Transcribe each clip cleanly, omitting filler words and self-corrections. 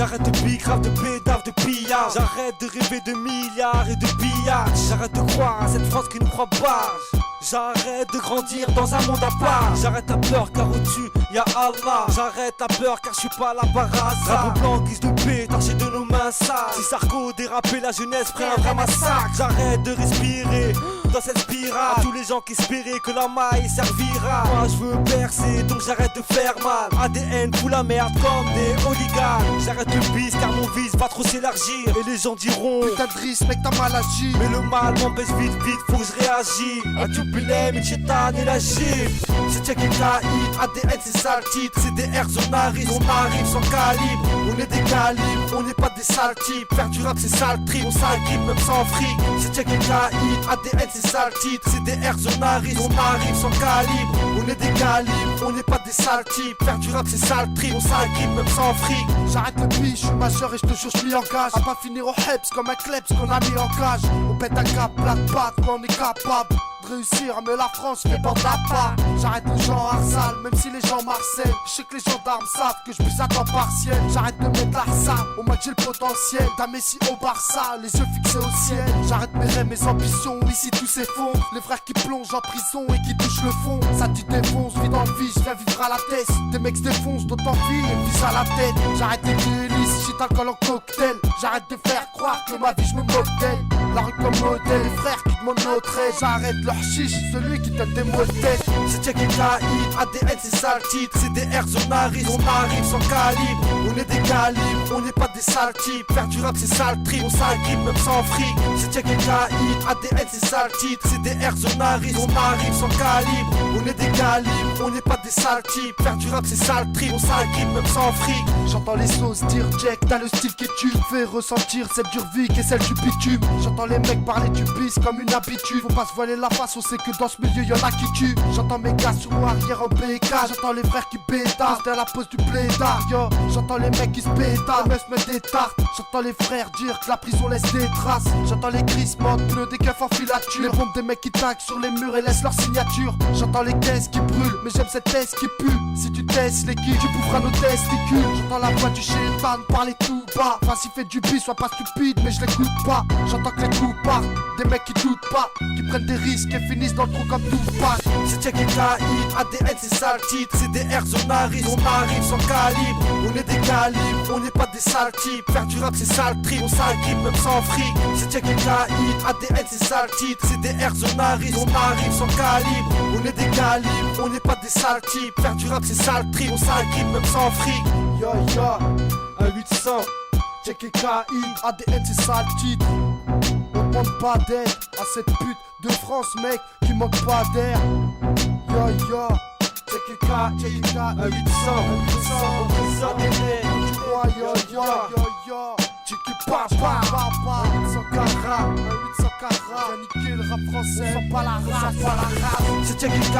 J'arrête de bicrave, de pédave, de pillage. J'arrête de rêver de milliards et de pillages. J'arrête de croire à cette France qui nous croit pas. J'arrête de grandir dans un monde à part. J'arrête la peur car au-dessus y'a Allah. J'arrête la peur car je suis pas la barasse. Drapeau blanc, guise de paix, taché de nos mains sales. Si Sarko dérapait la jeunesse, prend un vrai massacre. J'arrête de respirer dans cette spirale. À tous les gens qui espéraient que la maille servira. Moi je veux percer donc j'arrête de faire mal. ADN fout la merde comme des hooligans. J'arrête le bis car mon vice va trop s'élargir. Et les gens diront putain de risque mec t'as mal agi. Mais le mal m'empêche vite, faut que je réagisse. À Jubilem, Inchetan et la gifle. C'est check et KI, ADN c'est ça le titre. C'est des airs on arrive sans calibre. On est des calibres, on n'est pas des sales types. Faire du rap c'est sale trip, on sale grip même sans fric. C'est check et KI, ADN c'est ça le titre. C'est des airs on arrive sans calibre. On est des calibres, on n'est pas des sales types. Faire du rap c'est sale trip, on sale grip même sans fric. J'arrête le biche, je suis majeur et je te jure je m'y engage. À pas finir au Heps comme un Kleps qu'on a mis en cage. On pète un cap, la patte, mais on est capable de réussir, mais la France fait bande à part. J'arrête les gens harcèlent, même si les gens marcellent. Je sais que les gendarmes savent que je puisse à temps partiel. J'arrête de mettre l'arsam, au moins que j'ai le potentiel d'un Messi au Barça, les yeux fixés au ciel. J'arrête mes rêves, mes ambitions, ici tout s'effondre. Les frères qui plongent en prison et qui touchent le fond. Ça tu défonces, vis dans le vide, je viens vivre à la tête. Des mecs se défoncent, d'autant vie et vis à la tête. J'arrête les délices, shit alcool en cocktail. J'arrête de faire croire que ma vie je me moque d'elle. La rue comme modèle, les frères qui demandent nos traits. J'arrête leur chiche, celui qui donne des mots de tête. C'est check et KI, ADN c'est ça le titre. C'est des airs on arrive sans calibre. On est des calibres, on n'est pas des sales types. Faire du rap c'est sale trip, on sale grip même sans fric. C'est check et KI, ADN c'est ça le titre. C'est des airs on arrive sans calibre. On est des calibres, on n'est pas des sales types. Faire du rap c'est sale trip, on sale grip même sans fric. J'entends les sauces dire Jack, t'as le style qui tue. Fais ressentir cette dure vie qui est celle du bitume. J'entends les mecs parler du bis comme une habitude. Faut pas se voiler la face, on sait que dans ce milieu y'en a qui tuent. J'entends mes gars sur moi arrière en BK. J'entends les frères qui pétassent derrière la pose du blédard. Yo, j'entends les mecs qui se pétassent, meufs mettent des tartes. J'entends les frères dire que la prison laisse des traces. J'entends les crissements de pneus des keufs en filature. Les bombes des mecs qui taquent sur les murs et laissent leur signature. J'entends les caisses qui brûlent, mais j'aime cette tête qui pue. Si tu testes les kills, tu boufferas nos testicules. J'entends la voix du chétan parler tout bas. Vas-y fais du bis, sois pas stupide, mais je l'écoute pas. J'entends que les coups partent, des mecs qui doutent pas, qui prennent des risques et finissent dans le trou comme tout passe. C'est check et KI, ADN c'est ça le titre. C'est des airs on arrive sans calibre. On est des calibres, on n'est pas des sales types. Faire du rap c'est sale trip, on sale grip même sans fric. C'est check et KI, ADN c'est ça le titre. C'est des airs on arrive sans calibre. On est des calibres, on n'est pas des sales types. Faire du rap c'est sale trip, on sale grip même sans fric. Yo yo, un 800, check et KI, ADN c'est ça le titre. On demande pas d'aide à cette pute de France mec qui manque pas d'air. Yo yo, check et KI, un 800, ADN, tu vois yo yo yo yo. Check papa, un 800 carats, j'ai niqué le rap français, on sent pas la race, C'est check et KI,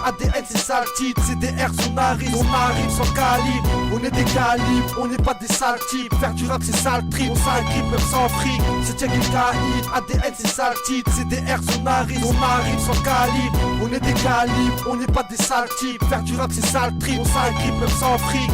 ADN c'est ça le titre. C'est des airs on arrive sans calibre. On est des calibres, on n'est pas des sales types. Faire du rap c'est sale trip, on sale grip même sans fric. C'est check et KI, ADN c'est ça le titre. C'est des airs on arrive sans calibre. On est des calibres, on n'est pas des sales types. Faire du rap c'est sale trip, on sale grip même sans fric.